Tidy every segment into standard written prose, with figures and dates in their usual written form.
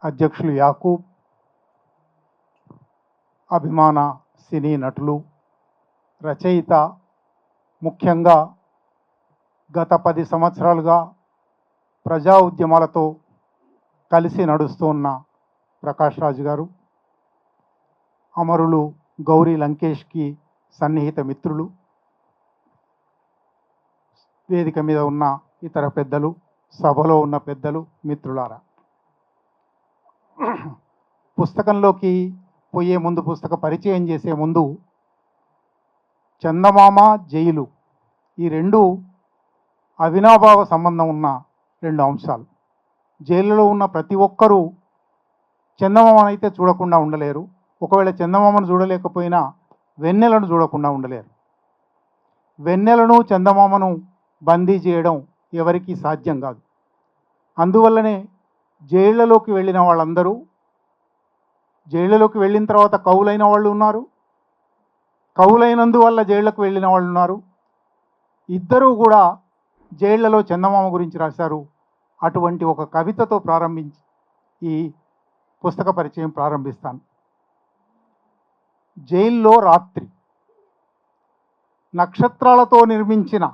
అధ్యక్షులు యాకూబ్, అభిమాన సినీ నటులు, రచయిత, ముఖ్యంగా గత 10 సంవత్సరాలుగా ప్రజా ఉద్యమాలతో కలిసి నడుస్తున్న ప్రకాష్ రాజ్ గారు, అమరులు గౌరీ లంకేష్కి సన్నిహిత మిత్రులు, వేదిక మీద ఉన్న ఇతర పెద్దలు, సభలో ఉన్న పెద్దలు, మిత్రులారా, పుస్తకంలోకి పోయే ముందు, పుస్తక పరిచయం చేసే ముందు, చందమామ, జైలు ఈ రెండు అవినాభావ సంబంధం ఉన్న రెండు అంశాలు. జైలులో ఉన్న ప్రతి ఒక్కరూ చందమామను అయితే చూడకుండా ఉండలేరు. ఒకవేళ చందమామను చూడలేకపోయినా వెన్నెలను చూడకుండా ఉండలేరు. వెన్నెలను, చందమామను బందీ చేయడం ఎవరికీ సాధ్యం కాదు. అందువల్లనే జైళ్లలోకి వెళ్ళిన వాళ్ళందరూ, జైళ్లలోకి వెళ్ళిన తర్వాత కవులైన వాళ్ళు ఉన్నారు, కవులైనందువల్ల జైళ్లకు వెళ్ళిన వాళ్ళు ఉన్నారు. ఇద్దరూ కూడా జైళ్లలో చందమామ గురించి రాశారు. అటువంటి ఒక కవితతో ప్రారంభించి ఈ పుస్తక పరిచయం ప్రారంభిస్తాను. జైల్లో రాత్రి. నక్షత్రాలతో నిర్మించిన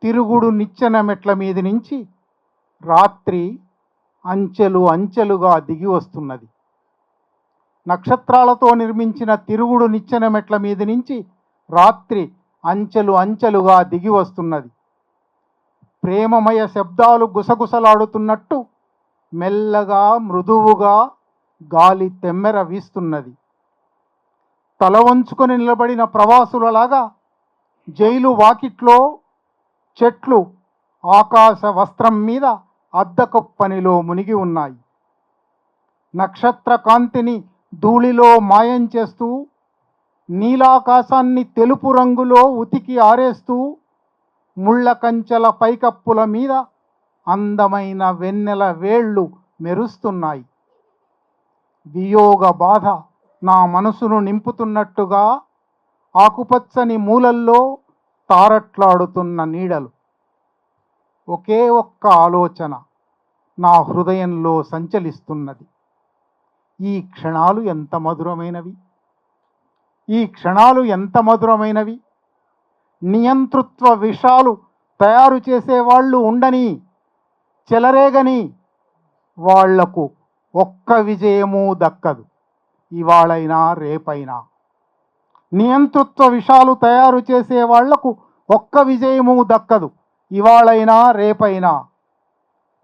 తిరుగుడు నిచ్చెన మెట్ల మీది నుంచి రాత్రి అంచెలు అంచెలుగా దిగి వస్తున్నది. నక్షత్రాలతో నిర్మించిన తిరుగుడు నిచ్చెన మెట్ల మీది నుంచి రాత్రి అంచెలు అంచెలుగా దిగి వస్తున్నది. ప్రేమమయ శబ్దాలు గుసగుసలాడుతున్నట్టు మెల్లగా, మృదువుగా గాలి తెమ్మెర వీస్తున్నది. తల వంచుకొని నిలబడిన ప్రవాసులలాగా జైలు వాకిట్లో చెట్లు ఆకాశ వస్త్రం మీద అద్దకప్పనిలో మునిగి ఉన్నాయి. నక్షత్ర కాంతిని ధూళిలో మాయం చేస్తూ, నీలాకాశాన్ని తెలుపు రంగులో ఉతికి ఆరేస్తూ, ముళ్ళ కంచెల పైకప్పుల మీద అందమైన వెన్నెల వేళ్ళు మెరుస్తున్నాయి. వియోగ బాధ నా మనసును నింపుతున్నట్టుగా ఆకుపచ్చని మూలల్లో తారట్లాడుతున్న నీడలు. ఒకే ఒక్క ఆలోచన నా హృదయంలో సంచలిస్తున్నది. ఈ క్షణాలు ఎంత మధురమైనవి, ఈ క్షణాలు ఎంత మధురమైనవి. నియంతృత్వ విషాలు తయారు చేసేవాళ్ళు ఉండని, చెలరేగని, వాళ్లకు ఒక్క విజయము దక్కదు, ఇవాళైనా రేపైనా. నియంతృత్వ విషాలు తయారు చేసే వాళ్లకు ఒక్క విజయము దక్కదు, ఇవాళైనా రేపైనా.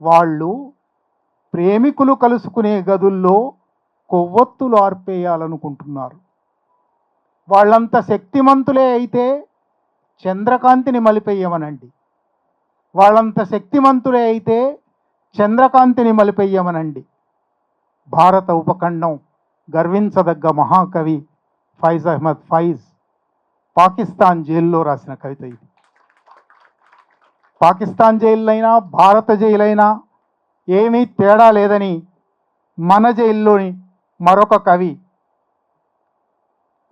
వాళ్ళు ప్రేమికులు కలుసుకునే గదుల్లో కొవ్వొత్తులు ఆర్పేయాలనుకుంటున్నారు. వాళ్ళంత శక్తిమంతులే అయితే చంద్రకాంతిని మలిపెయ్యమనండి. వాళ్ళంత శక్తిమంతులే అయితే చంద్రకాంతిని మలిపెయ్యమనండి. భారత ఉపఖండం గర్వించదగ్గ మహాకవి ఫైజ్ అహ్మద్ ఫైజ్ పాకిస్తాన్ జైల్లో రాసిన కవిత ఇది. పాకిస్తాన్ జైళ్ళైనా భారత జైలైనా ఏమీ తేడా లేదని మన జైల్లోని మరొక కవి,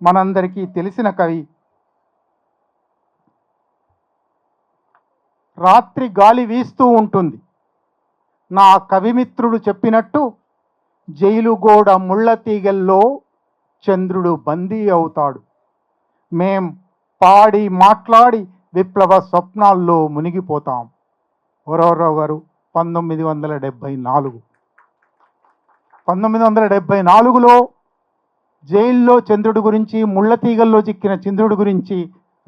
మనందరికీ తెలిసిన కవి, రాత్రి గాలి వీస్తూ ఉంటుంది. నా కవిమిత్రుడు చెప్పినట్టు జైలు గోడ ముళ్ళ తీగల్లో చంద్రుడు బందీ అవుతాడు. మేం పాడి మాట్లాడి విప్లవ స్వప్నాల్లో మునిగిపోతాం. వరవరరావు గారు 1974. 1974లో జైల్లో చంద్రుడి గురించి, ముళ్ళ తీగల్లో చిక్కిన చంద్రుడి గురించి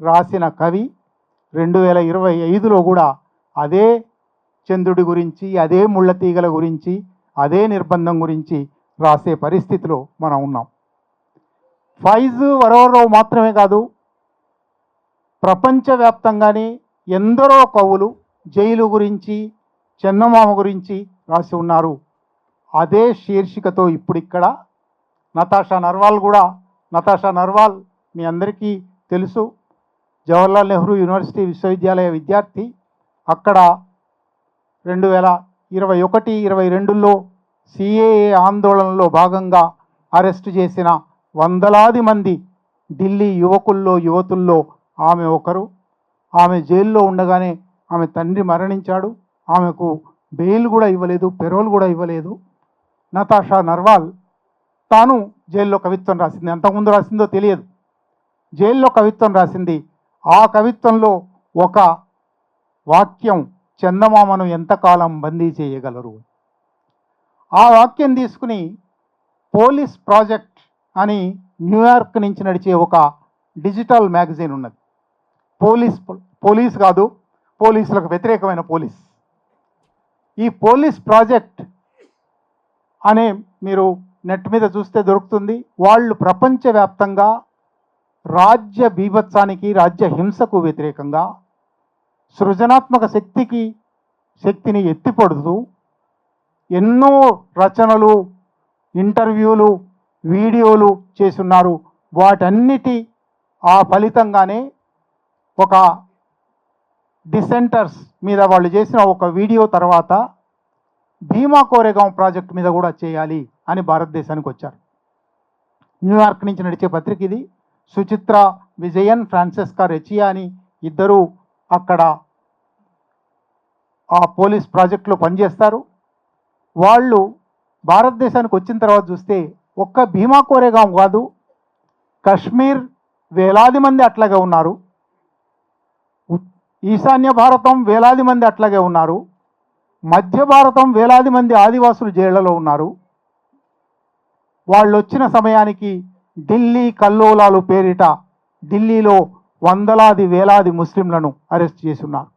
రాసిన కవి 2025లో కూడా అదే చంద్రుడి గురించి, అదే ముళ్ళ తీగల గురించి, అదే నిర్బంధం గురించి రాసే పరిస్థితిలో మనం ఉన్నాం. ఫైజ్, వరవరరావు మాత్రమే కాదు, ప్రపంచవ్యాప్తంగానే ఎందరో కవులు జైలు గురించి, చందమామ గురించి రాసి ఉన్నారు. అదే శీర్షికతో ఇప్పుడిక్కడ నతాషా నర్వాల్ మీ అందరికీ తెలుసు, జవహర్లాల్ నెహ్రూ యూనివర్సిటీ విశ్వవిద్యాలయ విద్యార్థి. అక్కడ 2021-22లో సిఏఏ ఆందోళనలో భాగంగా అరెస్టు చేసిన వందలాది మంది ఢిల్లీ యువతుల్లో ఆమె ఒకరు. ఆమె జైల్లో ఉండగానే ఆమె తండ్రి మరణించాడు. ఆమెకు బెయిల్ కూడా ఇవ్వలేదు, పెరోల్ కూడా ఇవ్వలేదు. నతాషా నర్వాల్ తాను జైల్లో కవిత్వం రాసింది. అంతకుముందు రాసిందో తెలియదు. జైల్లో కవిత్వం రాసింది. ఆ కవిత్వంలో ఒక వాక్యం, చందమామను ఎంతకాలం బందీ చేయగలరు. ఆ వాక్యం తీసుకుని పోలీస్ ప్రాజెక్ట్ అని న్యూయార్క్ నుంచి నడిచే ఒక డిజిటల్ మ్యాగజైన్ ఉన్నది. పోలీస్ కాదు, పోలీసులకు వ్యతిరేకమైన పోలీస్. ఈ పోలీస్ ప్రాజెక్ట్ అనే మీరు నెట్ మీద చూస్తే దొరుకుతుంది. వాళ్ళు ప్రపంచవ్యాప్తంగా రాజ్య బీభత్సానికి, రాజ్య హింసకు వ్యతిరేకంగా సృజనాత్మక శక్తిని ఎత్తిపడుతూ ఎన్నో రచనలు, ఇంటర్వ్యూలు, వీడియోలు చేసున్నారు. వాటన్నిటి ఆ ఫలితంగానే ఒక డిసెంటర్స్ మీద వాళ్ళు చేసిన ఒక వీడియో తర్వాత భీమా కోరేగాం ప్రాజెక్ట్ మీద కూడా చేయాలి అని భారతదేశానికి వచ్చారు. న్యూయార్క్ నుంచి నడిచే పత్రిక ఇది. సుచిత్ర విజయన్, ఫ్రాన్సెస్కా రెచియా అని ఇద్దరు అక్కడ ఆ పోలీస్ ప్రాజెక్టులో పనిచేస్తారు. వాళ్ళు భారతదేశానికి వచ్చిన తర్వాత చూస్తే ఒక్క భీమా కోరేగాం కాదు, కశ్మీర్ వేలాది మంది అట్లాగే ఉన్నారు, ఈశాన్య భారతం వేలాది మంది అట్లాగే ఉన్నారు, మధ్య భారతం వేలాది మంది ఆదివాసులు జైళ్లలో ఉన్నారు. వాళ్ళు వచ్చిన సమయానికి ఢిల్లీ కల్లోలాలు పేరిట ఢిల్లీలో వందలాది వేలాది ముస్లింలను అరెస్ట్ చేసి ఉన్నారు.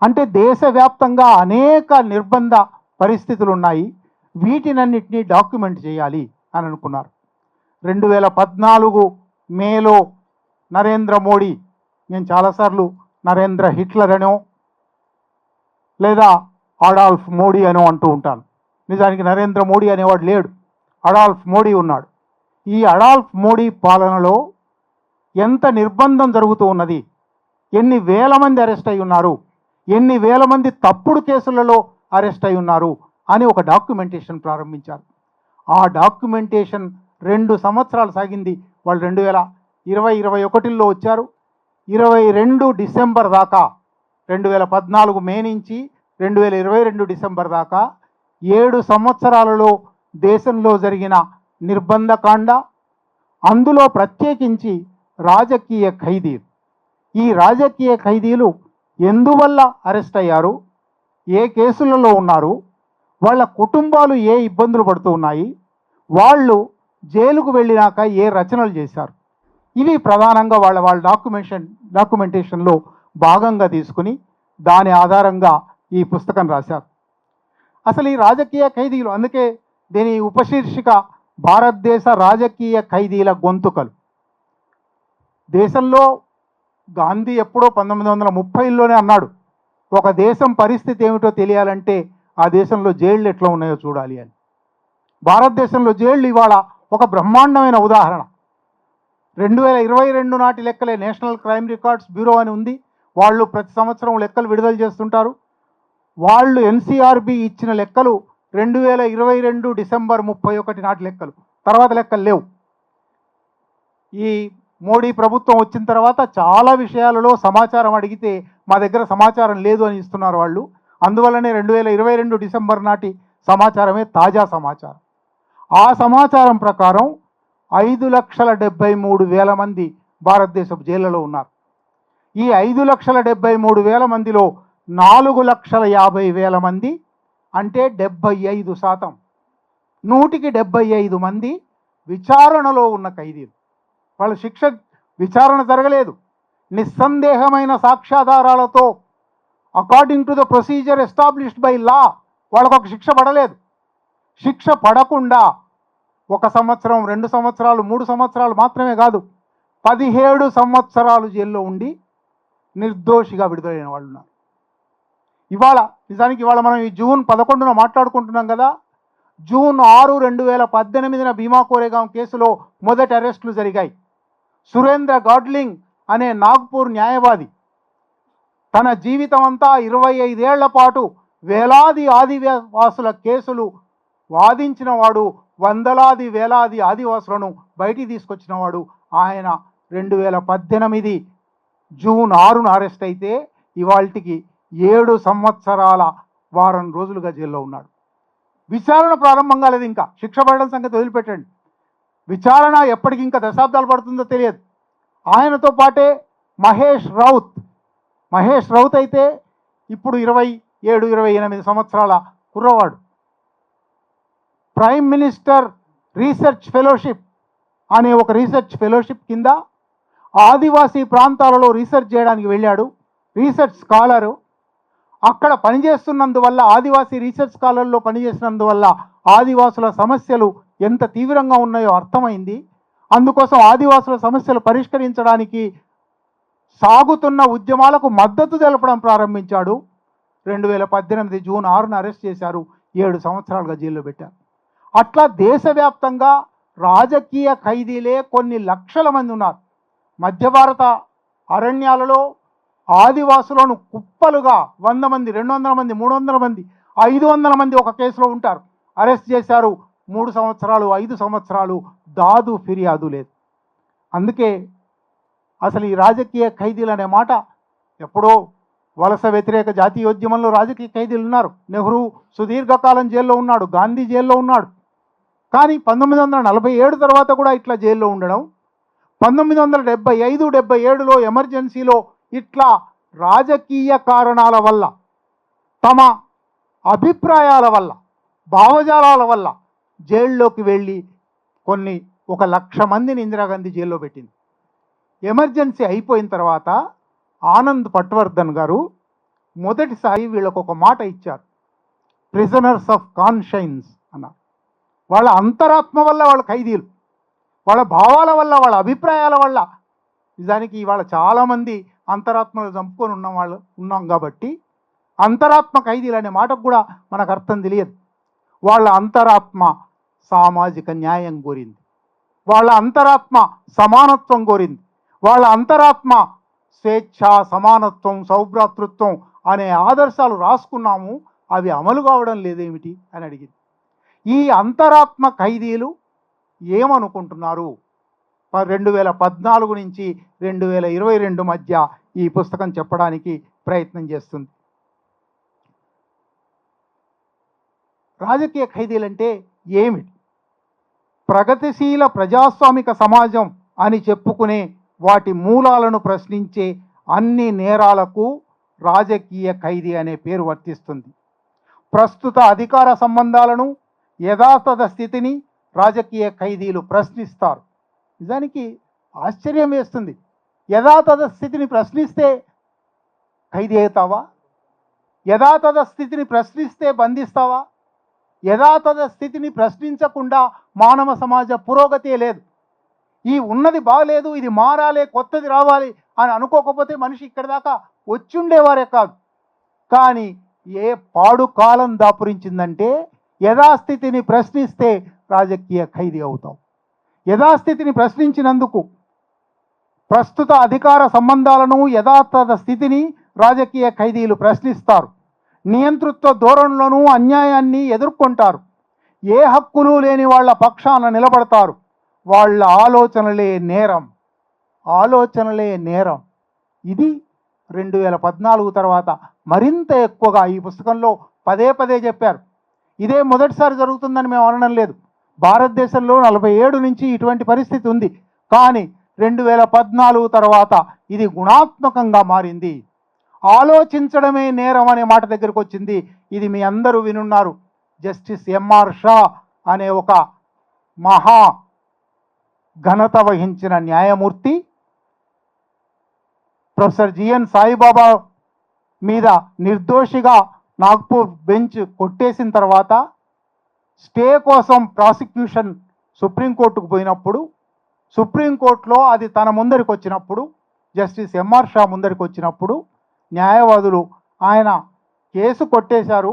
అంటే దేశవ్యాప్తంగా అనేక నిర్బంధ పరిస్థితులు ఉన్నాయి. వీటినన్నిటినీ డాక్యుమెంట్ చేయాలి అని అనుకున్నారు. 2014 మేలో నరేంద్ర మోడీ, నేను చాలాసార్లు నరేంద్ర హిట్లర్ అనో లేదా అడాల్ఫ్ మోడీ అనో అంటూ ఉంటాను. నిజానికి నరేంద్ర మోడీ అనేవాడు లేడు, అడాల్ఫ్ మోడీ ఉన్నాడు. ఈ అడాల్ఫ్ మోడీ పాలనలో ఎంత నిర్బంధం జరుగుతూ ఉన్నది, ఎన్ని వేల మంది అరెస్ట్ అయి ఉన్నారు, ఎన్ని వేల మంది తప్పుడు కేసులలో అరెస్ట్ అయి ఉన్నారు అని ఒక డాక్యుమెంటేషన్ ప్రారంభించారు. ఆ డాక్యుమెంటేషన్ 2 సంవత్సరాలు సాగింది. వాళ్ళు 2020-21లో వచ్చారు. 22 డిసెంబర్ దాకా, 2014 మే నుంచి 2022 డిసెంబర్ దాకా 7 సంవత్సరాలలో దేశంలో జరిగిన నిర్బంధకాండ, అందులో ప్రత్యేకించి రాజకీయ ఖైదీలు, ఈ రాజకీయ ఖైదీలు ఎందువల్ల అరెస్ట్ అయ్యారు, ఏ కేసులలో ఉన్నారు, వాళ్ళ కుటుంబాలు ఏ ఇబ్బందులు పడుతూ ఉన్నాయి, వాళ్ళు జైలుకు వెళ్ళినాక ఏ రచనలు చేశారు, ఇవి ప్రధానంగా వాళ్ళ డాక్యుమెంటేషన్లో భాగంగా తీసుకుని దాని ఆధారంగా ఈ పుస్తకం రాశారు. అసలు ఈ రాజకీయ ఖైదీలు, అందుకే దీని ఉపశీర్షిక భారతదేశ రాజకీయ ఖైదీల గొంతుకలు. దేశంలో గాంధీ ఎప్పుడో 1930లోనే అన్నాడు, ఒక దేశం పరిస్థితి ఏమిటో తెలియాలంటే ఆ దేశంలో జైళ్ళు ఎట్లా ఉన్నాయో చూడాలి అని. భారతదేశంలో జైళ్ళు ఇవాళ ఒక బ్రహ్మాండమైన ఉదాహరణ. 2022 నాటి లెక్కలే, నేషనల్ క్రైమ్ రికార్డ్స్ బ్యూరో అని ఉంది, వాళ్ళు ప్రతి సంవత్సరం లెక్కలు విడుదల చేస్తుంటారు. వాళ్ళు ఎన్సీఆర్బి ఇచ్చిన లెక్కలు 2022 డిసెంబర్ 31 నాటి లెక్కలు, తర్వాత లెక్కలు లేవు. ఈ మోడీ ప్రభుత్వం వచ్చిన తర్వాత చాలా విషయాలలో సమాచారం అడిగితే మా దగ్గర సమాచారం లేదు అని ఇస్తున్నారు వాళ్ళు. అందువల్లనే 2022 డిసెంబర్ నాటి సమాచారమే తాజా సమాచారం. ఆ సమాచారం ప్రకారం 5,73,000 మంది భారతదేశపు జైళ్లలో ఉన్నారు. ఈ 5,73,000 మందిలో 4,50,000 మంది, అంటే 75%, 175 మంది విచారణలో ఉన్న ఖైదీలు. వాళ్ళ విచారణ జరగలేదు. నిస్సందేహమైన సాక్ష్యాధారాలతో according to the procedure established by law వాళ్ళకు ఒక శిక్ష పడలేదు. శిక్ష పడకుండా 1 సంవత్సరం, 2 సంవత్సరాలు, 3 సంవత్సరాలు మాత్రమే కాదు, 17 సంవత్సరాలు జైల్లో ఉండి నిర్దోషిగా విడుదలైన వాళ్ళు ఉన్నారు. నిజానికి ఇవాళ మనం ఈ జూన్ 11న మాట్లాడుకుంటున్నాం కదా. జూన్ 6, 2018 భీమా కోరేగాం కేసులో మొదటి అరెస్టులు జరిగాయి. సురేంద్ర గాడ్లింగ్ అనే నాగ్పూర్ న్యాయవాది తన జీవితం అంతా 25 ఏళ్ల పాటు వేలాది ఆదివాసుల కేసులు వాదించిన వాడు, వందలాది వేలాది ఆదివాసులను బయటికి తీసుకొచ్చిన వాడు. ఆయన 2018 జూన్ 6న అరెస్ట్ అయితే ఇవాళకి 7 సంవత్సరాల వారం రోజులుగా జైల్లో ఉన్నాడు. విచారణ ప్రారంభం కాలేదు, ఇంకా శిక్ష పడడం సంగతి వదిలిపెట్టండి. విచారణ ఎప్పటికి ఇంకా దశాబ్దాలు పడుతుందో తెలియదు. ఆయనతో పాటే మహేష్ రౌత్ అయితే ఇప్పుడు 27-28 సంవత్సరాల కుర్రవాడు. ప్రైమ్ మినిస్టర్ రీసెర్చ్ ఫెలోషిప్ అనే ఒక రీసెర్చ్ ఫెలోషిప్ కింద ఆదివాసీ ప్రాంతాలలో రీసెర్చ్ చేయడానికి వెళ్ళాడు. రీసెర్చ్ స్కాలరు అక్కడ పనిచేస్తున్నందువల్ల, ఆదివాసీ రీసెర్చ్ స్కాలర్లో పనిచేసినందువల్ల ఆదివాసుల సమస్యలు ఎంత తీవ్రంగా ఉన్నాయో అర్థమైంది. అందుకోసం ఆదివాసుల సమస్యలు పరిష్కరించడానికి సాగుతున్న ఉద్యమాలకు మద్దతు తెలపడం ప్రారంభించాడు. 2018 జూన్ 6న అరెస్ట్ చేశారు, 7 సంవత్సరాలుగా జైల్లో పెట్టారు. అట్లా దేశవ్యాప్తంగా రాజకీయ ఖైదీలే కొన్ని లక్షల మంది ఉన్నారు. మధ్య భారత అరణ్యాలలో ఆదివాసులను కుప్పలుగా 100 మంది, 200 మంది, 300 మంది, 500 మంది ఒక కేసులో ఉంటారు. అరెస్ట్ చేశారు, 3 సంవత్సరాలు, 5 సంవత్సరాలు, దాదు ఫిర్యాదు లేదు. అందుకే అసలు ఈ రాజకీయ ఖైదీలు అనే మాట ఎప్పుడో వలస వ్యతిరేక జాతీయోద్యమంలో రాజకీయ ఖైదీలు ఉన్నారు. నెహ్రూ సుదీర్ఘకాలం జైల్లో ఉన్నాడు, గాంధీ జైల్లో ఉన్నాడు. కానీ 1947 తర్వాత కూడా ఇట్లా జైల్లో ఉండడం, 1975-77లో ఎమర్జెన్సీలో ఇట్లా రాజకీయ కారణాల వల్ల, తమ అభిప్రాయాల వల్ల, భావజాలాల వల్ల జైల్లోకి వెళ్ళి 1,00,000 మందిని ఇందిరాగాంధీ జైల్లో పెట్టింది. ఎమర్జెన్సీ అయిపోయిన తర్వాత ఆనంద్ పట్వర్ధన్ గారు మొదటిసారి వీళ్ళకు ఒక మాట ఇచ్చారు, ప్రిజనర్స్ ఆఫ్ కాన్షైన్స్ అన్నారు. వాళ్ళ అంతరాత్మ వల్ల వాళ్ళ ఖైదీలు, వాళ్ళ భావాల వల్ల, వాళ్ళ అభిప్రాయాల వల్ల. నిజానికి ఇవాళ చాలామంది అంతరాత్మలు చంపుకొని ఉన్నాం కాబట్టి అంతరాత్మ ఖైదీలు అనే మాటకు కూడా మనకు అర్థం తెలియదు. వాళ్ళ అంతరాత్మ సామాజిక న్యాయం కోరింది, వాళ్ళ అంతరాత్మ సమానత్వం కోరింది, వాళ్ళ అంతరాత్మ స్వేచ్ఛ, సమానత్వం, సౌభ్రాతృత్వం అనే ఆదర్శాలు రాసుకున్నాము, అవి అమలు కావడం లేదేమిటి అని అడిగింది. ఈ అంతరాత్మ ఖైదీలు ఏమనుకుంటున్నారు? 2014 నుంచి 2022 మధ్య ఈ పుస్తకం చెప్పడానికి ప్రయత్నం చేస్తుంది. రాజకీయ ఖైదీలంటే ఏమిటి? ప్రగతిశీల ప్రజాస్వామిక సమాజం అని చెప్పుకునే వాటి మూలాలను ప్రశ్నించే అన్ని నేరాలకు రాజకీయ ఖైదీ అనే పేరు వర్తిస్తుంది. ప్రస్తుత అధికార సంబంధాలను, యథాతథ స్థితిని రాజకీయ ఖైదీలు ప్రశ్నిస్తారు. నిజానికి ఆశ్చర్యం వేస్తుంది. యథాతథ స్థితిని ప్రశ్నిస్తే ఖైదీ అవుతావా? యథాతథ స్థితిని ప్రశ్నిస్తే బంధిస్తావా? యథాతథ స్థితిని ప్రశ్నించకుండా మానవ సమాజ పురోగతే లేదు. ఈ ఉన్నది బాగలేదు, ఇది మారాలి, కొత్తది రావాలి అని అనుకోకపోతే మనిషి ఇక్కడి దాకా వచ్చి ఉండేవారే కాదు. కానీ ఏ పాడు కాలం దాపురించిందంటే యథాస్థితిని ప్రశ్నిస్తే రాజకీయ ఖైదీ అవుతాం. యథాస్థితిని ప్రశ్నించినందుకు ప్రస్తుత అధికార సంబంధాలను, యథాతథ స్థితిని రాజకీయ ఖైదీలు ప్రశ్నిస్తారు. నియంతృత్వ ధోరణులను, అన్యాయాన్ని ఎదుర్కొంటారు. ఏ హక్కులు లేని వాళ్ళ పక్షాన నిలబడతారు. వాళ్ళ ఆలోచనలే నేరం. ఇది 2014 తర్వాత మరింత ఎక్కువగా ఈ పుస్తకంలో పదే చెప్పారు. ఇదే మొదటిసారి జరుగుతుందని మేము అనడం లేదు. భారతదేశంలో 47 నుంచి ఇటువంటి పరిస్థితి ఉంది. కానీ 2014 తర్వాత ఇది గుణాత్మకంగా మారింది. ఆలోచించడమే నేరం అనే మాట దగ్గరకు వచ్చింది. ఇది మీ అందరూ వినున్నారు. జస్టిస్ ఎంఆర్ షా అనే ఒక మహా ఘనత వహించిన న్యాయమూర్తి ప్రొఫెసర్ జిఎన్ సాయిబాబా మీద నిర్దోషిగా నాగ్పూర్ బెంచ్ కొట్టేసిన తర్వాత స్టే కోసం ప్రాసిక్యూషన్ సుప్రీంకోర్టుకు పోయినప్పుడు, సుప్రీంకోర్టులో అది తన ముందరికి వచ్చినప్పుడు, జస్టిస్ ఎంఆర్ షా ముందరికి వచ్చినప్పుడు న్యాయవాదులు ఆయన కేసు కొట్టేశారు,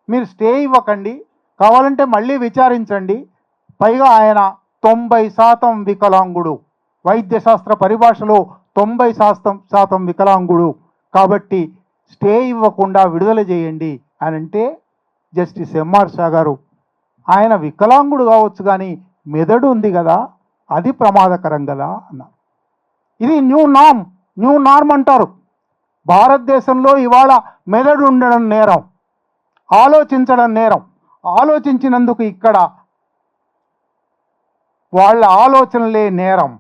మీరు స్టే ఇవ్వకండి, కావాలంటే మళ్ళీ విచారించండి, పైగా ఆయన 90% వికలాంగుడు, వైద్యశాస్త్ర పరిభాషలో 90% వికలాంగుడు, కాబట్టి స్టే ఇవ్వకుండా విడుదల చేయండి అని అంటే జస్టిస్ ఎంఆర్ షా గారు ఆయన వికలాంగుడు కావచ్చు కానీ మెదడు ఉంది కదా, అది ప్రమాదకరం కదా అన్నారు. ఇది న్యూ నార్మ్ అంటారు. భారతదేశంలో ఇవాళ మెదడు ఉండడం నేరం, ఆలోచించడం నేరం. ఆలోచించినందుకు ఇక్కడ వాళ్ళ ఆలోచనలే నేరం.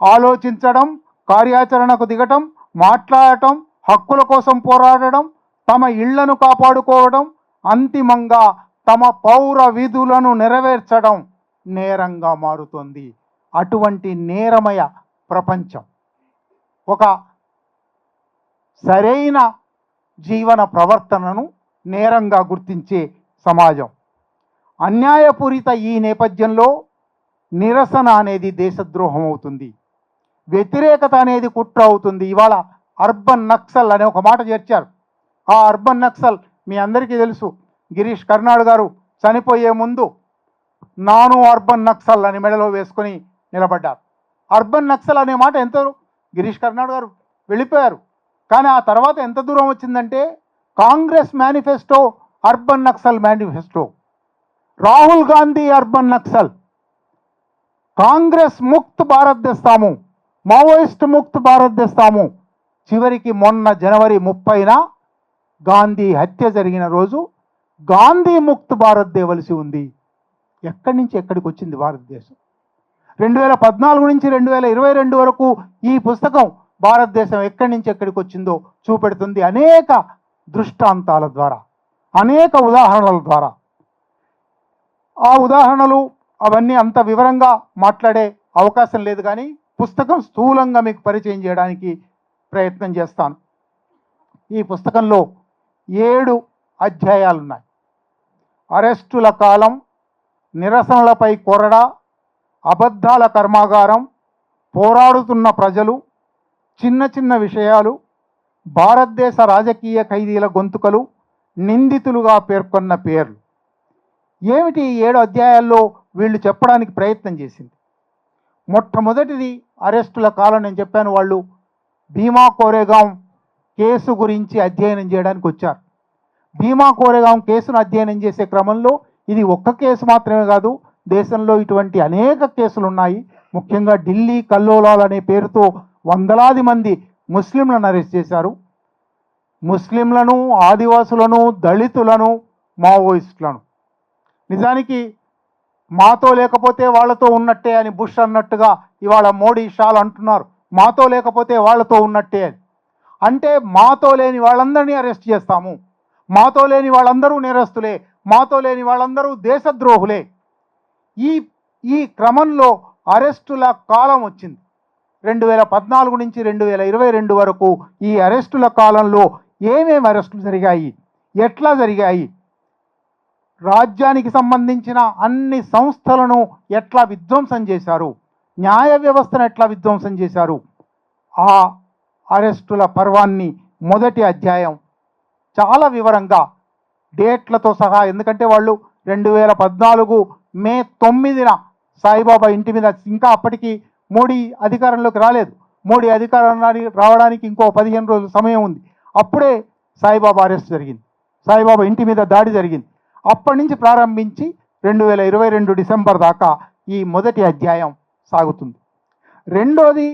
ఆలోచించడం, కార్యాచరణకు దిగటం, మాట్లాడటం, హక్కుల కోసం పోరాడడం, తమ ఇళ్లను కాపాడుకోవడం, అంతిమంగా తమ పౌర విధులను నెరవేర్చడం నేరంగా మారుతుంది. అటువంటి నేరమయ ప్రపంచం, ఒక సరైన జీవన ప్రవర్తనను నేరంగా గుర్తించే సమాజం. అన్యాయపూరిత ఈ నేపథ్యంలో నిరసన అనేది దేశద్రోహం అవుతుంది, వ్యతిరేకత అనేది కుట్ర అవుతుంది. ఇవాళ అర్బన్ నక్సల్ అనే ఒక మాట చేర్చారు. ఆ అర్బన్ నక్సల్ మీ అందరికీ తెలుసు. గిరీష్ కర్నాడ్ గారు చనిపోయే ముందు నాను అర్బన్ నక్సల్ అని మెడలో వేసుకొని నిలబడ్డారు. అర్బన్ నక్సల్ అనే మాట ఎంత, గిరీష్ కర్నాడ్ గారు వెళ్ళిపోయారు, కానీ ఆ తర్వాత ఎంత దూరం వచ్చిందంటే Congress manifesto urban Naxal manifesto, Rahul Gandhi urban Naxal, Congress mukt Bharat తెస్తాము, మావోయిస్ట్ ముక్త్ భారత్ తెస్తాము. చివరికి మొన్న జనవరి 30న గాంధీ హత్య జరిగిన రోజు గాంధీ ముక్త్ భారత్ దేవలసి ఉంది. ఎక్కడి నుంచి ఎక్కడికి వచ్చింది భారతదేశం? 2014 నుంచి 2022 వరకు ఈ పుస్తకం భారతదేశం ఎక్కడి నుంచి ఎక్కడికి వచ్చిందో చూపెడుతుంది. అనేక దృష్టాంతాల ద్వారా, అనేక ఉదాహరణల ద్వారా. ఆ ఉదాహరణలు అవన్నీ అంత వివరంగా మాట్లాడే అవకాశం లేదు, కానీ పుస్తకం స్థూలంగా మీకు పరిచయం చేయడానికి ప్రయత్నం చేస్తాను. ఈ పుస్తకంలో 7 అధ్యాయాలు ఉన్నాయి. అరెస్టుల కాలం, నిరసనలపై కొరడా, అబద్ధాల కర్మాగారం, పోరాడుతున్న ప్రజలు, చిన్న చిన్న విషయాలు, భారతదేశ రాజకీయ ఖైదీల గొంతుకలు, నిందితులుగా పేర్కొన్న పేర్లు. ఏమిటి 7 అధ్యాయాల్లో వీళ్ళు చెప్పడానికి ప్రయత్నం చేసింది? మొట్టమొదటిది అరెస్టుల కాలం. నేను చెప్పాను, వాళ్ళు భీమా కోరేగాం కేసు గురించి అధ్యయనం చేయడానికి వచ్చారు. భీమా కోరేగాం కేసును అధ్యయనం చేసే క్రమంలో ఇది ఒక్క కేసు మాత్రమే కాదు, దేశంలో ఇటువంటి అనేక కేసులు ఉన్నాయి. ముఖ్యంగా ఢిల్లీ కల్లోలాలు అనే పేరుతో వందలాది మంది ముస్లింలను అరెస్ట్ చేశారు. ముస్లింలను, ఆదివాసులను, దళితులను, మావోయిస్టులను. నిజానికి మాతో లేకపోతే వాళ్ళతో ఉన్నట్టే అని బుష్ అన్నట్టుగా ఇవాళ మోడీ షాలు అంటున్నారు, మాతో లేకపోతే వాళ్ళతో ఉన్నట్టే అని. అంటే మాతో లేని వాళ్ళందరినీ అరెస్ట్ చేస్తాము, మాతో లేని వాళ్ళందరూ నేరస్తులే, మాతో లేని వాళ్ళందరూ దేశద్రోహులే. ఈ క్రమంలో అరెస్టుల కాలం వచ్చింది. 2014 నుంచి 2022 వరకు ఈ అరెస్టుల కాలంలో ఏమేమి అరెస్టులు జరిగాయి, ఎట్లా జరిగాయి, రాజ్యానికి సంబంధించిన అన్ని సంస్థలను ఎట్లా విధ్వంసం చేశారు, న్యాయ వ్యవస్థను ఎట్లా విధ్వంసం చేశారు, ఆ అరెస్టుల పర్వాన్ని మొదటి అధ్యాయం చాలా వివరంగా డేట్లతో సహా. ఎందుకంటే వాళ్ళు 2014 మే 9న సాయిబాబా ఇంటి మీద, ఇంకా అప్పటికి మోడీ అధికారంలోకి రాలేదు, మోడీ అధికారానికి రావడానికి ఇంకో 15 రోజుల సమయం ఉంది. అప్పుడే సాయిబాబా అరెస్ట్ జరిగింది, సాయిబాబా ఇంటి మీద దాడి జరిగింది. అప్పటి నుంచి ప్రారంభించి 2022 డిసెంబర్ దాకా ఈ మొదటి అధ్యాయం సాగుతుంది. రెండోది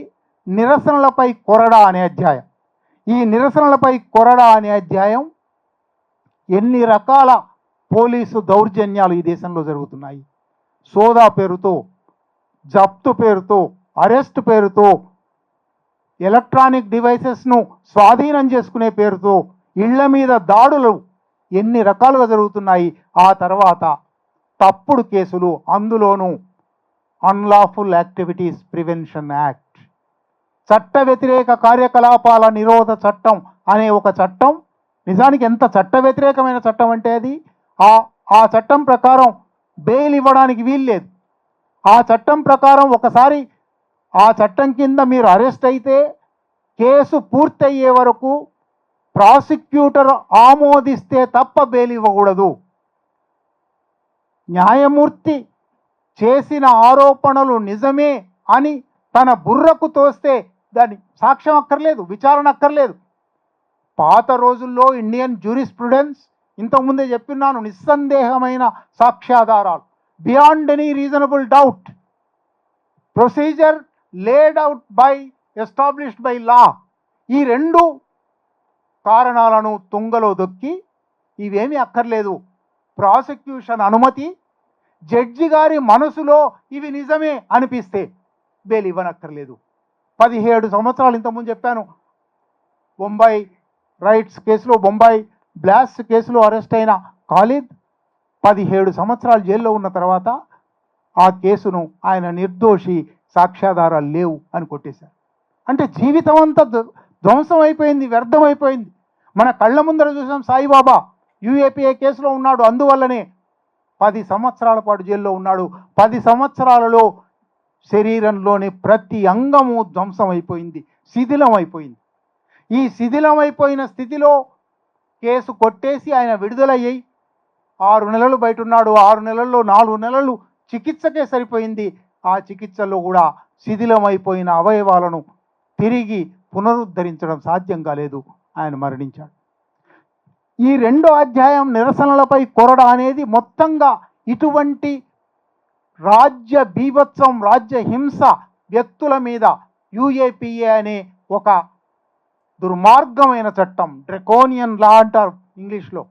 నిరసనలపై కొరడా అనే అధ్యాయం. ఈ నిరసనలపై కొరడా అనే అధ్యాయం ఎన్ని రకాల పోలీసు దౌర్జన్యాలు ఈ దేశంలో జరుగుతున్నాయి, సోదా పేరుతో, జప్తు పేరుతో, అరెస్ట్ పేరుతో, ఎలక్ట్రానిక్ డివైసెస్ను స్వాధీనం చేసుకునే పేరుతో ఇళ్ల మీద దాడులు ఎన్ని రకాలుగా జరుగుతున్నాయి. ఆ తర్వాత తప్పుడు కేసులు, అందులోనూ అన్లాఫుల్ యాక్టివిటీస్ ప్రివెన్షన్ యాక్ట్, చట్ట వ్యతిరేక కార్యకలాపాల నిరోధ చట్టం అనే ఒక చట్టం. నిజానికి ఎంత చట్ట వ్యతిరేకమైన చట్టం అంటే అది, ఆ చట్టం ప్రకారం బెయిల్ ఇవ్వడానికి వీల్లేదు. ఆ చట్టం ప్రకారం ఒకసారి ఆ చట్టం కింద మీరు అరెస్ట్ అయితే కేసు పూర్తయ్యే వరకు ప్రాసిక్యూటర్ ఆమోదిస్తే తప్ప బెయిల్ ఇవ్వకూడదు. న్యాయమూర్తి చేసిన ఆరోపణలు నిజమే అని తన బుర్రకు తోస్తే దాని సాక్ష్యం అక్కర్లేదు, విచారణ అక్కర్లేదు. పాత రోజుల్లో ఇండియన్ జ్యూరిస్ప్రుడెన్స్, ఇంతకుముందే చెప్పినాను, నిస్సందేహమైన సాక్ష్యాధారాలు, beyond any reasonable doubt, procedure laid out by established by లా, ఈ 2 కారణాలను తుంగలో దొక్కి ఇవేమీ అక్కర్లేదు, ప్రాసిక్యూషన్ అనుమతి, జడ్జి గారి మనసులో ఇవి నిజమే అనిపిస్తే బెయిల్ ఇవ్వనక్కర్లేదు. 17 సంవత్సరాలు ఇంతకుముందు చెప్పాను. బొంబాయి రైట్స్ కేసులో, బొంబాయి బ్లాస్ట్ కేసులో అరెస్ట్ అయిన ఖాలిద్ 17 సంవత్సరాలు జైల్లో ఉన్న తర్వాత ఆ కేసును ఆయన నిర్దోషి, సాక్ష్యాధారాలు లేవు అని కొట్టేశారు. అంటే జీవితం అంతా ధ్వంసం అయిపోయింది, వ్యర్థమైపోయింది. మన కళ్ళ ముందర చూసాం. సాయిబాబా యూఏపీఏ కేసులో ఉన్నాడు, అందువల్లనే 10 సంవత్సరాల పాటు జైల్లో ఉన్నాడు. 10 సంవత్సరాలలో శరీరంలోని ప్రతి అంగము ధ్వంసం అయిపోయింది, శిథిలం అయిపోయింది. ఈ శిథిలమైపోయిన స్థితిలో కేసు కొట్టేసి ఆయన విడుదలయ్యి 6 నెలలు బయట ఉన్నాడు. 6 నెలల్లో 4 నెలలు చికిత్సకే సరిపోయింది. ఆ చికిత్సలో కూడా శిథిలమైపోయిన అవయవాలను తిరిగి పునరుద్ధరించడం సాధ్యం కాలేదు. ఆయన మరణించాడు. ఈ 2వ అధ్యాయం నిరసనలపై కొరడా అనేది మొత్తంగా ఇటువంటి రాజ్య బీభత్సం, రాజ్య హింస వ్యక్తుల మీద యూఏపీఏ అనే ఒక దుర్మార్గమైన చట్టం, డ్రెకోనియన్ లా అంటారు ఇంగ్లీష్లో.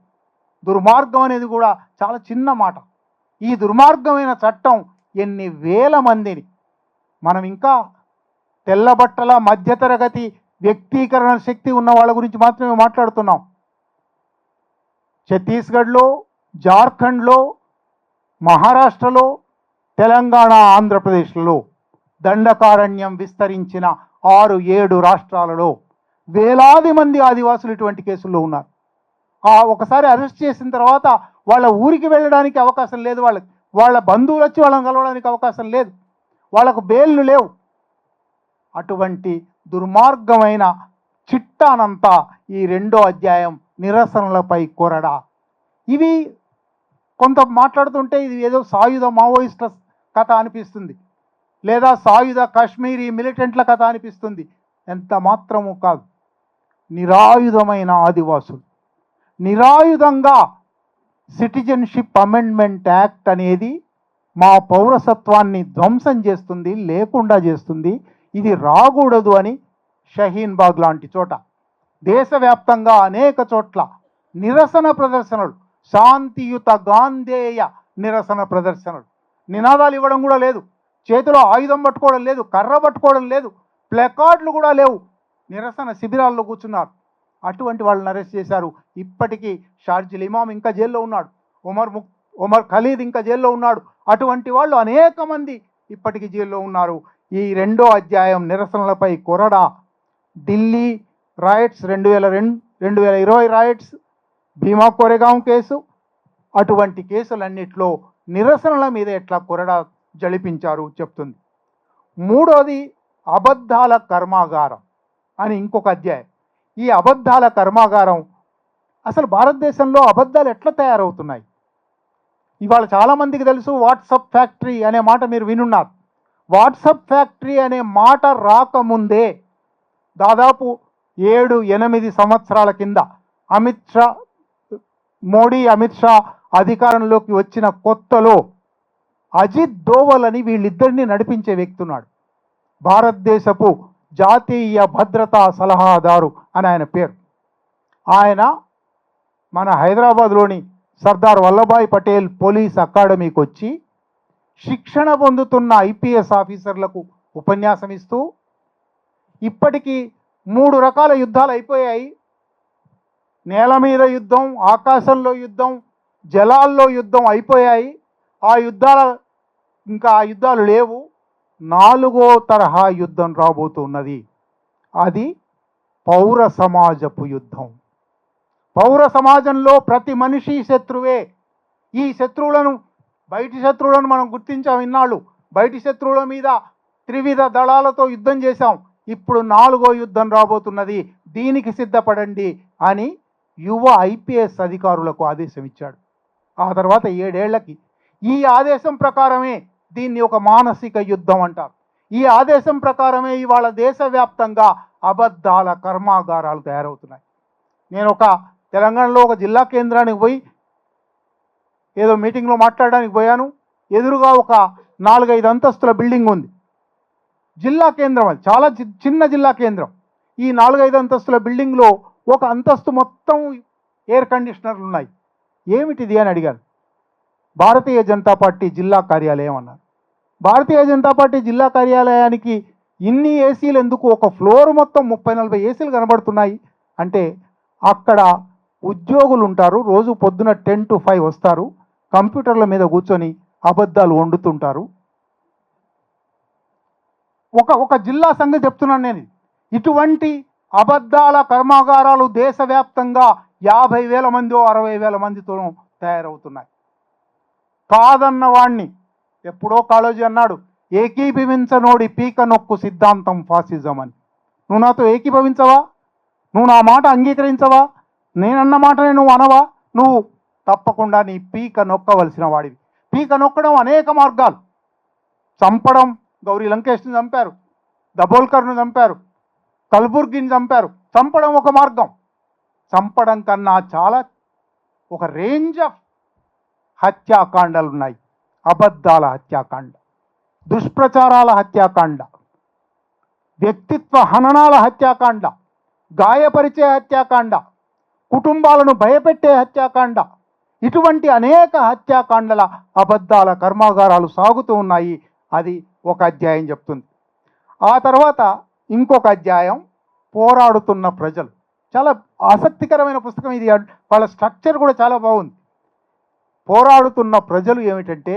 దుర్మార్గం అనేది కూడా చాలా చిన్న మాట. ఈ దుర్మార్గమైన చట్టం ఎన్ని వేల మందిని, మనం ఇంకా తెల్లబట్టల మధ్యతరగతి వ్యక్తీకరణ శక్తి ఉన్న వాళ్ళ గురించి మాత్రమే మాట్లాడుతున్నాం. ఛత్తీస్గఢ్లో, జార్ఖండ్లో, మహారాష్ట్రలో, తెలంగాణ, ఆంధ్రప్రదేశ్లో దండకారణ్యం విస్తరించిన 6-7 రాష్ట్రాలలో వేలాది మంది ఆదివాసులు ఇటువంటి కేసుల్లో ఉన్నారు. ఒకసారి అరెస్ట్ చేసిన తర్వాత వాళ్ళ ఊరికి వెళ్ళడానికి అవకాశం లేదు, వాళ్ళ బంధువులు వచ్చి వాళ్ళని కలవడానికి అవకాశం లేదు, వాళ్ళకు బెయిల్లు లేవు. అటువంటి దుర్మార్గమైన చిట్టానంతా ఈ 2వ అధ్యాయం నిరసనలపై కొరడా. ఇవి కొంత మాట్లాడుతుంటే ఇది ఏదో సాయుధ మావోయిస్టుల కథ అనిపిస్తుంది, లేదా సాయుధ కాశ్మీరీ మిలిటెంట్ల కథ అనిపిస్తుంది. ఎంత మాత్రము కాదు. నిరాయుధమైన ఆదివాసులు, నిరాయుధంగా సిటిజన్షిప్ అమెండ్మెంట్ యాక్ట్ అనేది మా పౌరసత్వాన్ని ధ్వంసం చేస్తుంది, లేకుండా చేస్తుంది. ఇది రాకూడదు అని షహీన్ బాగ్ లాంటి చోట, దేశవ్యాప్తంగా అనేక చోట్ల నిరసన ప్రదర్శనలు, శాంతియుత గాంధేయ నిరసన ప్రదర్శనలు. నినాదాలు ఇవ్వడం కూడా లేదు, చేతిలో ఆయుధం పట్టుకోవడం లేదు, కర్ర పట్టుకోవడం లేదు, ప్లకార్డులు కూడా లేవు. నిరసన శిబిరాల్లో కూర్చున్నారు. అటువంటి వాళ్ళని అరెస్ట్ చేశారు. ఇప్పటికీ షార్జిల్ ఇమాం ఇంకా జైల్లో ఉన్నాడు, ఒమర్ ఖలీద్ ఇంకా జైల్లో ఉన్నాడు. అటువంటి వాళ్ళు అనేక మంది ఇప్పటికీ జైల్లో ఉన్నారు. ఈ 2వ అధ్యాయం నిరసనలపై కొరడా. ఢిల్లీ రాయట్స్, 2020 రాయట్స్, భీమా కోరేగాం కేసు, అటువంటి కేసులన్నిట్లో నిరసనల మీద ఎట్లా కొరడా జళిపించారు చెప్తుంది. 3వది అబద్ధాల కర్మాగారం అని ఇంకొక అధ్యాయం. ఈ అబద్ధాల కర్మాగారం, అసలు భారతదేశంలో అబద్ధాలు ఎట్లా తయారవుతున్నాయి ఇవాళ చాలామందికి తెలుసు. వాట్సప్ ఫ్యాక్టరీ అనే మాట మీరు వినున్నారు. వాట్సప్ ఫ్యాక్టరీ అనే మాట రాకముందే దాదాపు 7-8 సంవత్సరాల కింద మోడీ అమిత్ షా అధికారంలోకి వచ్చిన కొత్తలో అజిత్ దోవల్ అని వీళ్ళిద్దరిని నడిపించే వ్యక్తి ఉన్నాడు. భారతదేశపు జాతీయ భద్రతా సలహాదారు అని ఆయన పేరు. ఆయన మన హైదరాబాద్లోని సర్దార్ వల్లభాయ్ పటేల్ పోలీస్ అకాడమీకి వచ్చి శిక్షణ పొందుతున్న ఐపీఎస్ ఆఫీసర్లకు ఉపన్యాసం ఇస్తూ, ఇప్పటికీ 3 రకాల యుద్ధాలు అయిపోయాయి. నేల మీద యుద్ధం, ఆకాశంలో యుద్ధం, జలాల్లో యుద్ధం అయిపోయాయి. ఆ యుద్ధాలు లేవు. 4వ తరహా యుద్ధం రాబోతున్నది. అది పౌర సమాజపు యుద్ధం. పౌర సమాజంలో ప్రతి మనిషి శత్రువే. ఈ బయటి శత్రువులను మనం గుర్తించాం ఇన్నాళ్ళు. బయటి శత్రువుల మీద త్రివిధ దళాలతో యుద్ధం చేశాం. ఇప్పుడు 4వ యుద్ధం రాబోతున్నది, దీనికి సిద్ధపడండి అని యువ ఐపీఎస్ అధికారులకు ఆదేశం ఇచ్చాడు. ఆ తర్వాత 7 ఏళ్లకి ఈ ఆదేశం ప్రకారమే దీన్ని ఒక మానసిక యుద్ధం అంటారు. ఈ ఆదేశం ప్రకారమే ఇవాళ దేశవ్యాప్తంగా అబద్ధాల కర్మాగారాలు తయారవుతున్నాయి. నేను తెలంగాణలో ఒక జిల్లా కేంద్రానికి పోయి ఏదో మీటింగ్లో మాట్లాడడానికి పోయాను. ఎదురుగా ఒక 4-5 అంతస్తుల బిల్డింగ్ ఉంది. జిల్లా కేంద్రం, అది చాలా చిన్న జిల్లా కేంద్రం. ఈ 4-5 అంతస్తుల బిల్డింగ్లో ఒక అంతస్తు మొత్తం ఎయిర్ కండిషనర్లు ఉన్నాయి. ఏమిటిది అని అడిగాను. భారతీయ జనతా పార్టీ జిల్లా కార్యాలయం అన్నారు. భారతీయ జనతా పార్టీ జిల్లా కార్యాలయానికి ఇన్ని ఏసీలు ఎందుకు? ఒక ఫ్లోర్ మొత్తం 30-40 ఏసీలు కనబడుతున్నాయి అంటే అక్కడ ఉద్యోగులు ఉంటారు. రోజు పొద్దున 10 to 5 వస్తారు. కంప్యూటర్ల మీద కూర్చొని అబద్ధాలు వండుతుంటారు. ఒక జిల్లా సంగతి చెప్తున్నాను నేను. ఇటువంటి అబద్ధాల కర్మాగారాలు దేశవ్యాప్తంగా 50,000 మందో 60,000 మందితో తయారవుతున్నాయి. కాదన్న వాణ్ణి ఎప్పుడో కాళోజీ అన్నాడు, ఏకీభవించనోడి పీక నొక్కు సిద్ధాంతం ఫాసిజం అని. నువ్వు నాతో ఏకీభవించవా? నువ్వు నా మాట అంగీకరించవా? నేనన్న మాటనే నువ్వు అనవా? నువ్వు తప్పకుండా నీ పీక నొక్కవలసిన వాడివి. పీక నొక్కడం అనేక మార్గాలు. చంపడం, గౌరీ లంకేష్ని చంపారు, దబోల్కర్ను చంపారు, కల్బుర్గిని చంపారు. చంపడం ఒక మార్గం. చంపడం కన్నా చాలా ఒక రేంజ్ ఆఫ్ హత్యాకాండాలు ఉన్నాయి. అబద్ధాల హత్యాకాండ, దుష్ప్రచారాల హత్యాకాండ, వ్యక్తిత్వ హననాల హత్యాకాండ, గాయపరిచే హత్యాకాండ, కుటుంబాలను భయపెట్టే హత్యాకాండ, ఇటువంటి అనేక హత్యాకాండల అబద్ధాల కర్మాగారాలు సాగుతూ ఉన్నాయి. అది ఒక అధ్యాయం చెప్తుంది. ఆ తర్వాత ఇంకొక అధ్యాయం పోరాడుతున్న ప్రజలు. చాలా ఆసక్తికరమైన పుస్తకం ఇది. వాళ్ళ స్ట్రక్చర్ కూడా చాలా బాగుంది. పోరాడుతున్న ప్రజలు ఏమిటంటే,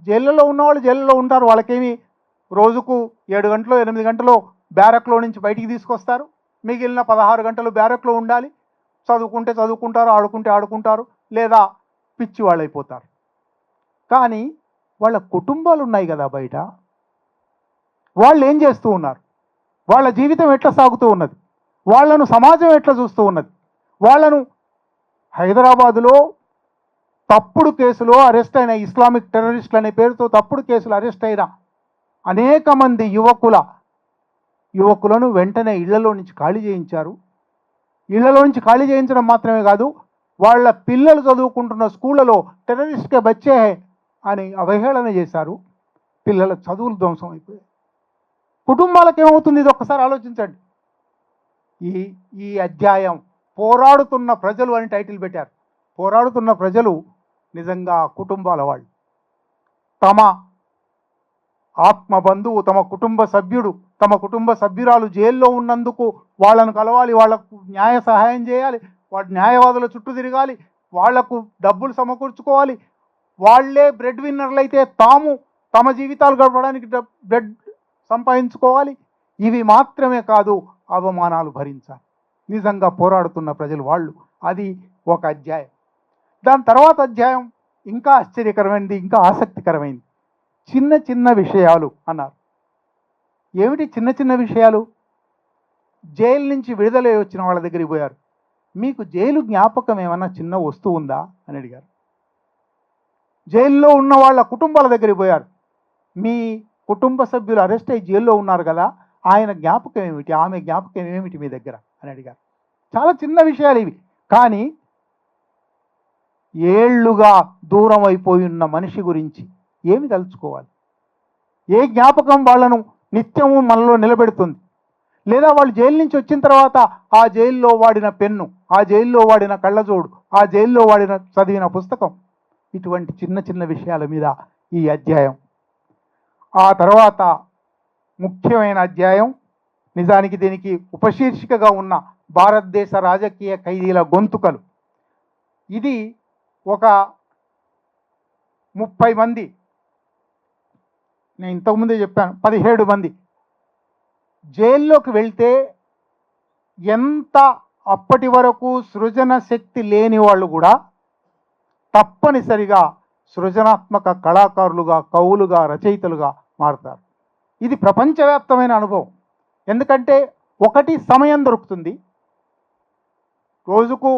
జైళ్ళలో ఉన్నవాళ్ళు జైల్లో ఉంటారు. వాళ్ళకేమి రోజుకు 7 గంటలు 8 గంటలు బ్యారక్లో నుంచి బయటికి తీసుకొస్తారు. మిగిలిన 16 గంటలు బ్యారక్లో ఉండాలి. చదువుకుంటే చదువుకుంటారు, ఆడుకుంటే ఆడుకుంటారు, లేదా పిచ్చి వాళ్ళు అయిపోతారు. కానీ వాళ్ళ కుటుంబాలు ఉన్నాయి కదా బయట. వాళ్ళు ఏం చేస్తూ ఉన్నారు? వాళ్ళ జీవితం ఎట్లా సాగుతూ ఉన్నది? వాళ్ళను సమాజం ఎట్లా చూస్తూ ఉన్నది? వాళ్ళను హైదరాబాదులో తప్పుడు కేసులో అరెస్ట్ అయిన ఇస్లామిక్ టెర్రరిస్టులు అనే పేరుతో తప్పుడు కేసులు అరెస్ట్ అయిన అనేక మంది యువకులను వెంటనే ఇళ్లలో నుంచి ఖాళీ చేయించారు. ఇళ్లలో నుంచి ఖాళీ చేయించడం మాత్రమే కాదు, వాళ్ళ పిల్లలు చదువుకుంటున్న స్కూళ్ళలో టెర్రరిస్ట్కే బచ్చే అని అవహేళన చేశారు. పిల్లల చదువులు ధ్వంసం అయిపోయాయి. కుటుంబాలకు ఏమవుతుంది? ఇది ఒక్కసారి ఆలోచించండి. ఈ అధ్యాయం పోరాడుతున్న ప్రజలు అని టైటిల్ పెట్టారు. పోరాడుతున్న ప్రజలు నిజంగా కుటుంబాల వాళ్ళు. తమ ఆత్మ బంధువు, తమ కుటుంబ సభ్యుడు, తమ కుటుంబ సభ్యురాలు జైల్లో ఉన్నందుకు వాళ్ళను కలవాలి, వాళ్లకు న్యాయ సహాయం చేయాలి, వాళ్ళ న్యాయవాదుల చుట్టూ తిరగాలి, వాళ్లకు డబ్బులు సమకూర్చుకోవాలి. వాళ్లే బ్రెడ్ విన్నర్లు అయితే తమ జీవితాలు గడపడానికి బ్రెడ్ సంపాదించుకోవాలి. ఇవి మాత్రమే కాదు, అవమానాలు భరించాలి. నిజంగా పోరాడుతున్న ప్రజలు వాళ్ళు. అది ఒక అధ్యాయం. దాని తర్వాత అధ్యాయం ఇంకా ఆశ్చర్యకరమైనది, ఇంకా ఆసక్తికరమైనది. చిన్న చిన్న విషయాలు అన్నారు. ఏమిటి చిన్న చిన్న విషయాలు? జైలు నుంచి విడుదలై వచ్చిన వాళ్ళ దగ్గరికి పోయారు. మీకు జైలు జ్ఞాపకం ఏమన్నా చిన్న వస్తువు ఉందా అని అడిగారు. జైల్లో ఉన్న వాళ్ళ కుటుంబాల దగ్గరికి పోయారు. మీ కుటుంబ సభ్యులు అరెస్ట్ అయ్యి జైల్లో ఉన్నారు కదా, ఆయన జ్ఞాపకం ఏమిటి, ఆమె జ్ఞాపకం ఏమిటి మీ దగ్గర అని అడిగారు. చాలా చిన్న విషయాలు ఇవి. కానీ ఏళ్లుగా దూరం అయిపోయి ఉన్న మనిషి గురించి ఏమి తలుచుకోవాలి? ఏ జ్ఞాపకం వాళ్ళను నిత్యము మనలో నిలబెడుతుంది? లేదా వాళ్ళు జైలు నుంచి వచ్చిన తర్వాత ఆ జైల్లో వాడిన పెన్ను, ఆ జైల్లో వాడిన కళ్ళజోడు, ఆ జైల్లో చదివిన పుస్తకం, ఇటువంటి చిన్న చిన్న విషయాల మీద ఈ అధ్యాయం. ఆ తర్వాత ముఖ్యమైన అధ్యాయం, నిజానికి దీనికి ఉపశీర్షికగా ఉన్న భారతదేశ రాజకీయ ఖైదీల గొంతుకలు. ఇది ఒక 30 మంది, నేను ఇంతకుముందే చెప్పాను, 17 మంది జైల్లోకి వెళ్తే ఎంత అప్పటి వరకు సృజన శక్తి లేని వాళ్ళు కూడా తప్పనిసరిగా సృజనాత్మక కళాకారులుగా, కవులుగా, రచయితలుగా మారుతారు. ఇది ప్రపంచవ్యాప్తమైన అనుభవం. ఎందుకంటే ఒకటి, సమయం దొరుకుతుంది. రోజుకు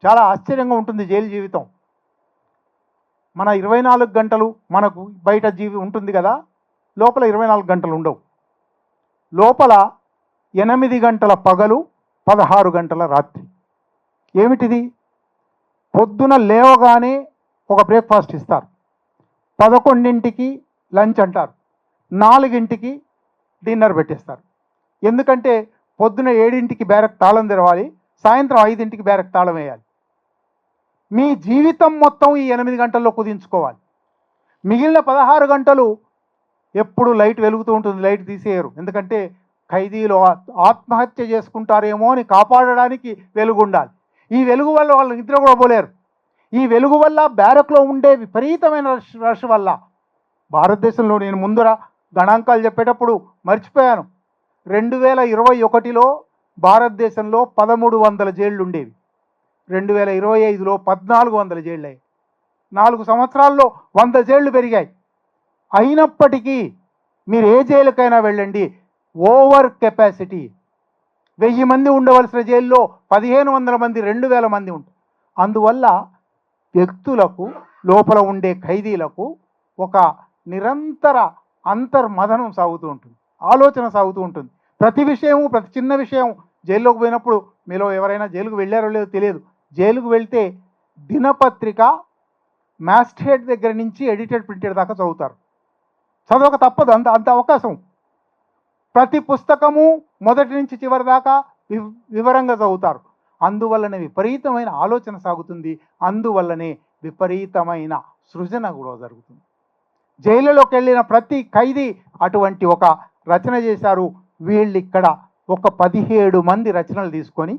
చాలా ఆశ్చర్యంగా ఉంటుంది జైలు జీవితం. మన 24 గంటలు మనకు బయట ఉంటుంది కదా, లోపల 24 గంటలు ఉండవు. లోపల 8 గంటల పగలు, 16 గంటల రాత్రి. ఏమిటిది? పొద్దున లేవగానే ఒక బ్రేక్ఫాస్ట్ ఇస్తారు, 11ంటికి లంచ్ అంటారు, 4ంటికి డిన్నర్ పెట్టేస్తారు. ఎందుకంటే పొద్దున 7ంటికి బ్యారక్ తాళం తెరవాలి, సాయంత్రం 5ంటికి బ్యారక్ తాళం వేయాలి. మీ జీవితం మొత్తం ఈ 8 గంటల్లో కుదించుకోవాలి. మిగిలిన 16 గంటలు ఎప్పుడు లైట్ వెలుగుతూ ఉంటుంది, లైట్ తీసేయరు. ఎందుకంటే ఖైదీలు ఆత్మహత్య చేసుకుంటారేమో అని కాపాడడానికి వెలుగు ఉండాలి. ఈ వెలుగు వల్ల వాళ్ళు నిద్ర కూడా పోలేరు. ఈ వెలుగు వల్ల బ్యారక్లో ఉండే విపరీతమైన రష్ వల్ల భారతదేశంలో, నేను ముందర గణాంకాలు చెప్పేటప్పుడు మర్చిపోయాను, 2021లో భారతదేశంలో 1300 జైళ్ళు ఉండేవి. 2025లో 1400 జైళ్ళు అయ్యాయి. 4 సంవత్సరాల్లో 100 జైళ్ళు పెరిగాయి. అయినప్పటికీ మీరు ఏ జైలుకైనా వెళ్ళండి, ఓవర్ కెపాసిటీ. 1000 మంది ఉండవలసిన జైల్లో 1500 మంది, 2000 మంది ఉంటారు. అందువల్ల వ్యక్తులకు, లోపల ఉండే ఖైదీలకు ఒక నిరంతర అంతర్మథనం సాగుతూ ఉంటుంది, ఆలోచన సాగుతూ ఉంటుంది. ప్రతి విషయము, ప్రతి చిన్న విషయం. జైల్లోకి పోయినప్పుడు, మీలో ఎవరైనా జైలుకు వెళ్ళారో లేదో తెలియదు, జైలుకు వెళ్తే దినపత్రిక మ్యాజిస్ట్రేట్ దగ్గర నుంచి ఎడిటెడ్ ప్రింటెడ్ దాకా చదువుతారు. చదవక తప్పదు, అంత అవకాశం. ప్రతి పుస్తకము మొదటి నుంచి చివరి దాకా వివరంగా చదువుతారు. అందువల్లనే విపరీతమైన ఆలోచన సాగుతుంది, అందువల్లనే విపరీతమైన సృజన కూడా జరుగుతుంది. జైలులోకి వెళ్ళిన ప్రతి ఖైదీ అటువంటి ఒక రచన చేశారు. వీళ్ళు ఇక్కడ ఒక 17 మంది రచనలు తీసుకొని,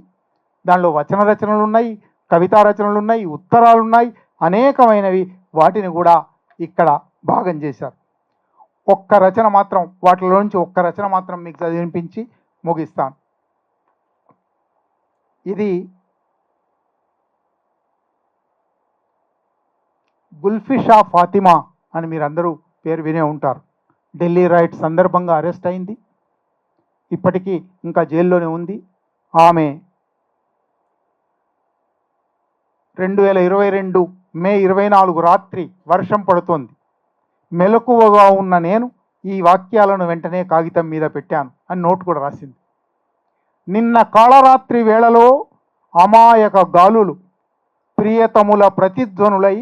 దానిలో వచన రచనలు ఉన్నాయి, కవితా రచనలు ఉన్నాయి, ఉత్తరాలు ఉన్నాయి, అనేకమైనవి. వాటిని కూడా ఇక్కడ భాగం చేశారు. ఒక్క రచన మాత్రం, వాటిలో నుంచి ఒక్క రచన మాత్రం మీకు చదివించి ముగిస్తాను. ఇది గుల్ఫీ షా ఫాతిమా అని మీరందరూ పేరు వినే ఉంటారు. ఢిల్లీ రైట్ సందర్భంగా అరెస్ట్ అయింది, ఇప్పటికీ ఇంకా జైల్లోనే ఉంది. ఆమె 2022 మే 24 రాత్రి వర్షం పడుతోంది. మెలకువగా ఉన్న నేను ఈ వాక్యాలను వెంటనే కాగితం మీద పెట్టాను అని నోట్ కూడా రాసింది. నిన్న కాళరాత్రి వేళలో అమాయక గాలులు ప్రియతముల ప్రతిధ్వనులై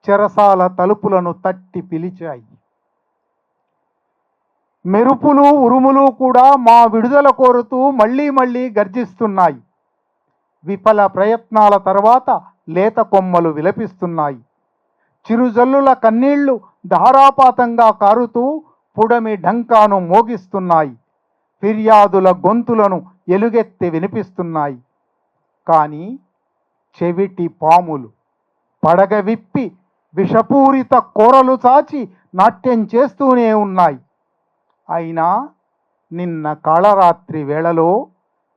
చెరసాల తలుపులను తట్టి పిలిచాయి. మెరుపులు, ఉరుములు కూడా మా విడుదల కోరుతూ మళ్ళీ మళ్ళీ గర్జిస్తున్నాయి. విఫల ప్రయత్నాల తర్వాత లేత కొమ్మలు విలపిస్తున్నాయి. చిరుజల్లుల కన్నీళ్లు ధారాపాతంగా కారుతూ పుడమి ఢంకాను మోగిస్తున్నాయి. ఫిర్యాదుల గొంతులను ఎలుగెత్తి వినిపిస్తున్నాయి. కానీ చెవిటి పాములు పడగ విప్పి విషపూరిత కోరలు చాచి నాట్యం చేస్తూనే ఉన్నాయి. అయినా నిన్న కాళరాత్రి వేళలో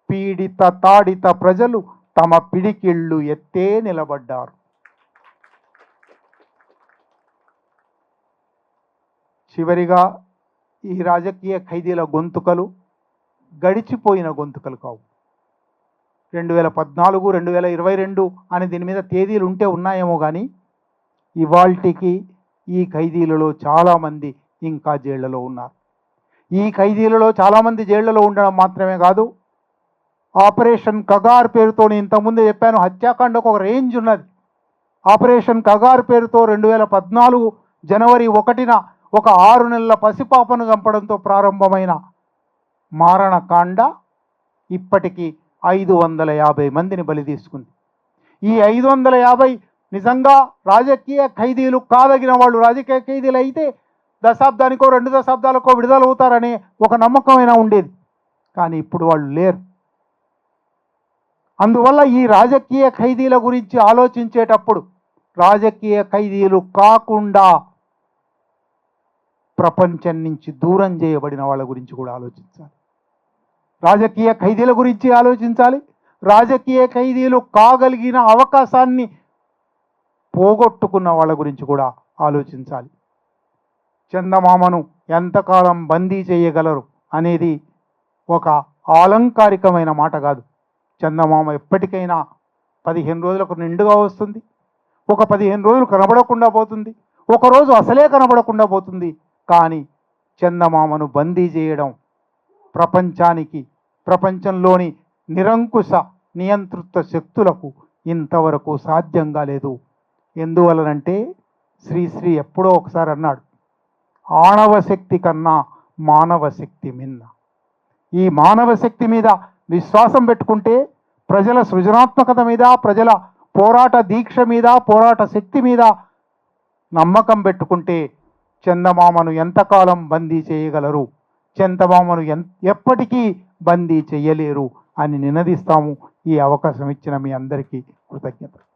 పీడిత తాడిత ప్రజలు తమ పిడికిళ్ళు ఎత్తే నిలబడ్డారు. చివరిగా ఈ రాజకీయ ఖైదీల గొంతుకలు గడిచిపోయిన గొంతుకలు కావు. 2014, 2022 అని దీని మీద తేదీలు ఉంటే ఉన్నాయేమో కానీ ఇవాల్టికి ఈ ఖైదీలలో చాలామంది ఇంకా జైళ్లలో ఉన్నారు. ఈ ఖైదీలలో చాలామంది జైళ్లలో ఉండడం మాత్రమే కాదు, ఆపరేషన్ కగార్ పేరుతో, నేను ఇంతకుముందే చెప్పాను, హత్యాకాండకు ఒక రేంజ్ ఉన్నది. ఆపరేషన్ కగార్ పేరుతో 2014 జనవరి 1న ఒక 6 నెలల పసిపాపను చంపడంతో ప్రారంభమైన మారణకాండ ఇప్పటికీ 550 మందిని బలి తీసుకుంది. ఈ 550 నిజంగా రాజకీయ ఖైదీలు కాదగిన వాళ్ళు. రాజకీయ ఖైదీలు అయితే దశాబ్దానికో 2 దశాబ్దాలకో విడుదలవుతారనే ఒక నమ్మకమైనా ఉండేది, కానీ ఇప్పుడు వాళ్ళు లేరు. అందువల్ల ఈ రాజకీయ ఖైదీల గురించి ఆలోచించేటప్పుడు రాజకీయ ఖైదీలు కాకుండా ప్రపంచం నుంచి దూరం చేయబడిన వాళ్ళ గురించి కూడా ఆలోచించాలి. రాజకీయ ఖైదీల గురించి ఆలోచించాలి. రాజకీయ ఖైదీలు కాగలిగిన అవకాశాన్ని పోగొట్టుకున్న వాళ్ళ గురించి కూడా ఆలోచించాలి. చందమామను ఎంతకాలం బందీ చేయగలరు అనేది ఒక ఆలంకారికమైన మాట కాదు. చందమామ ఎప్పటికైనా 15 రోజులకు నిండుగా వస్తుంది, ఒక 15 రోజులు కనబడకుండా పోతుంది, ఒకరోజు అసలే కనబడకుండా పోతుంది. కానీ చందమామను బందీ చేయడం ప్రపంచానికి, ప్రపంచంలోని నిరంకుశ నియంతృత్వ శక్తులకు ఇంతవరకు సాధ్యం కాలేదు. ఎందువలనంటే శ్రీశ్రీ ఎప్పుడో ఒకసారి అన్నాడు, ఆణవ శక్తి కన్నా మానవ శక్తి మిన్న. ఈ మానవ శక్తి మీద విశ్వాసం పెట్టుకుంటే, ప్రజల సృజనాత్మకత మీద, ప్రజల పోరాట దీక్ష మీద, పోరాట శక్తి మీద నమ్మకం పెట్టుకుంటే చందమామను ఎంతకాలం బందీ చేయగలరు, చందమామను ఎప్పటికీ బందీ చేయలేరు అని నినదిస్తాము. ఈ అవకాశం ఇచ్చిన మీ అందరికీ కృతజ్ఞతలు.